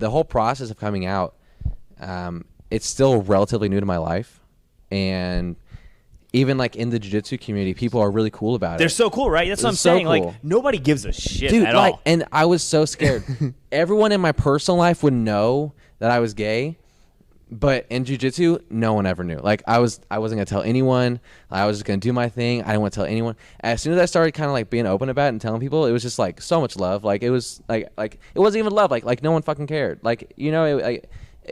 the whole process of coming out, it's still relatively new to my life, and even like in the jiu-jitsu community, people are really cool about it. They're so cool, right? That's what I'm saying. Cool. Like, nobody gives a shit Dude, at like, all. and I was so scared. Everyone in my personal life would know that I was gay, but in jiu-jitsu, no one ever knew. Like, I wasn't gonna tell anyone. I was just gonna do my thing. I didn't want to tell anyone. As soon as I started kind of like being open about it and telling people, it was just like so much love. Like, it was like it wasn't even love. Like no one fucking cared. Like, you know,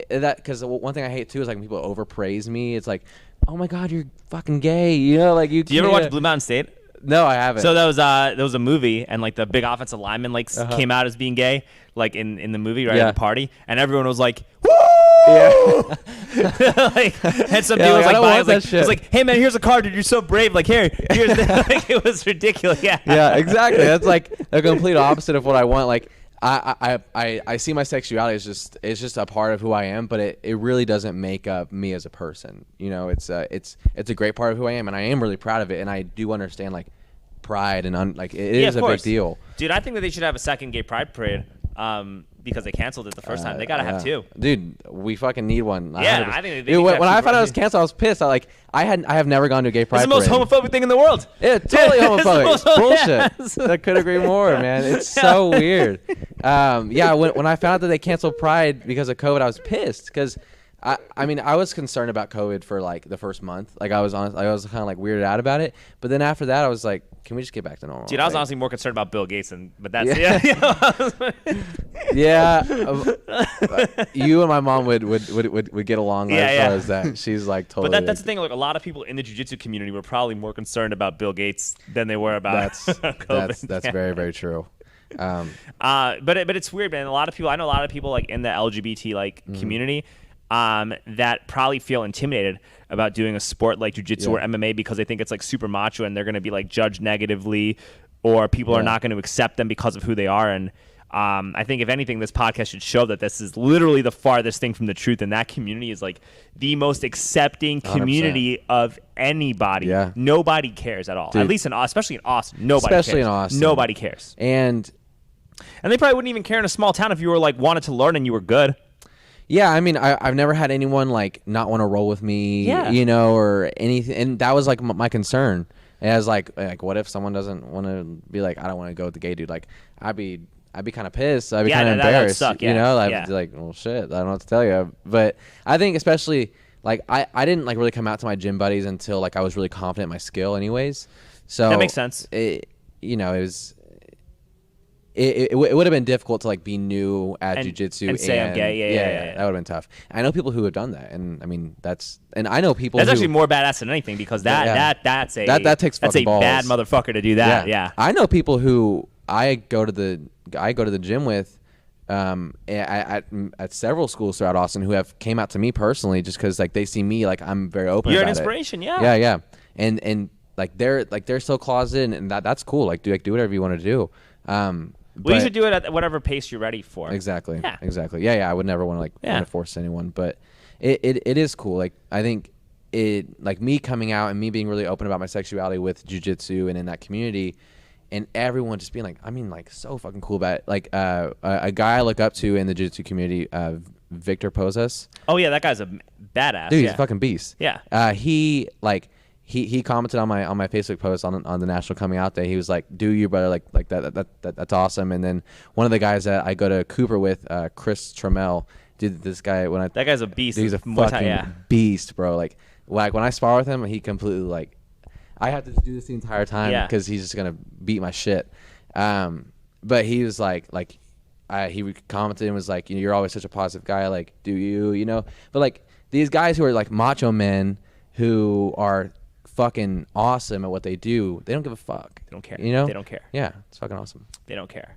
that, because one thing I hate too is like when people overpraise me. It's like, oh my god, you're fucking gay. You know, like you. Do you ever watch Blue Mountain State? No, I haven't. So there was a movie, and like the big offensive lineman like came out as being gay, like in the movie, right, at the party, and everyone was like, woo! Yeah. Like, and some dude was like, was like, hey man, here's a card, dude. You're so brave. Like, here's like, it was ridiculous. Yeah. Yeah, exactly. That's like the complete opposite of what I want. Like, I see my sexuality as just a part of who I am, but it really doesn't make up me as a person. You know, it's a great part of who I am, and I am really proud of it. And I do understand like pride and like it is a big deal. Dude, I think that they should have a second gay pride parade. Because they canceled it the first time. They gotta have two. Dude, we fucking need one. Yeah, I think they when I found out it was canceled, I was pissed. I have never gone to a gay pride parade. It's the most homophobic thing in the world. Yeah, totally homophobic. Bullshit. I could agree more, man. It's so weird. Yeah, when I found out that they canceled Pride because of COVID, I was pissed because I mean, I was concerned about COVID for like the first month. Like I was kind of like weirded out about it. But then after that, I was like, can we just get back to normal? Dude, I was honestly more concerned about Bill Gates, but that's yeah. You and my mom would get along as far as that. She's like totally. But that's the thing. Like a lot of people in the jiu-jitsu community were probably more concerned about Bill Gates than they were about COVID. That's very, very true. But it's weird, man. I know a lot of people like in the LGBT community. That probably feel intimidated about doing a sport like jiu-jitsu or MMA because they think it's like super macho and they're going to be like judged negatively, or people are not going to accept them because of who they are. And I think if anything, this podcast should show that this is literally the farthest thing from the truth, and that community is like the most accepting community 100%. Of anybody. Yeah. Nobody cares at all. Dude. At least especially in Austin, nobody cares. In Austin. Nobody cares. And they probably wouldn't even care in a small town if you were like wanted to learn and you were good. Yeah, I mean, I've never had anyone like not want to roll with me, you know, or anything, and that was like my concern. And I was like, what if someone doesn't want to be like, I don't want to go with the gay dude? Like, I'd be kind of pissed. I'd be kind of embarrassed, you know. I'd be like, well, shit, I don't know what to tell you. But I think especially like I didn't like really come out to my gym buddies until like I was really confident in my skill, anyways. So that makes sense. You know, it was. It would have been difficult to like be new at jiu-jitsu and say I'm gay. Yeah, that would have been tough. I know people who have done that, and I mean I know people that's who, actually more badass than anything because that takes that's a balls. Bad motherfucker to do that. Yeah. I know people who I go to the gym with at several schools throughout Austin who have came out to me personally just because like they see me like I'm very open. You're about an inspiration, it. Yeah, and like they're so closeted, and that's cool. Like do whatever you want to do. Well, you should do it at whatever pace you're ready for. Exactly. Yeah. Exactly. Yeah. I would never want to want to force anyone, but it is cool. Like I think it like me coming out and me being really open about my sexuality with jiu-jitsu and in that community, and everyone just being like, I mean, like so fucking cool about it. Like a guy I look up to in the jiu-jitsu community, Victor Posas. Oh yeah, that guy's a badass. Dude, he's a fucking beast. Yeah. He commented on my Facebook post on the National Coming Out Day. He was like, "Do you, brother? Like that's awesome." And then one of the guys that I go to Cooper with, Chris Trammell, dude, this guy that guy's a beast. Dude, he's a fucking beast, bro. Like when I spar with him, he completely like, I have to do this the entire time because he's just gonna beat my shit. But he was like he commented and was like, you know, you're always such a positive guy. Like, do you know? But like these guys who are like macho men who are fucking awesome at what they do, they don't give a fuck. They don't care. You know? They don't care. Yeah, it's fucking awesome. They don't care.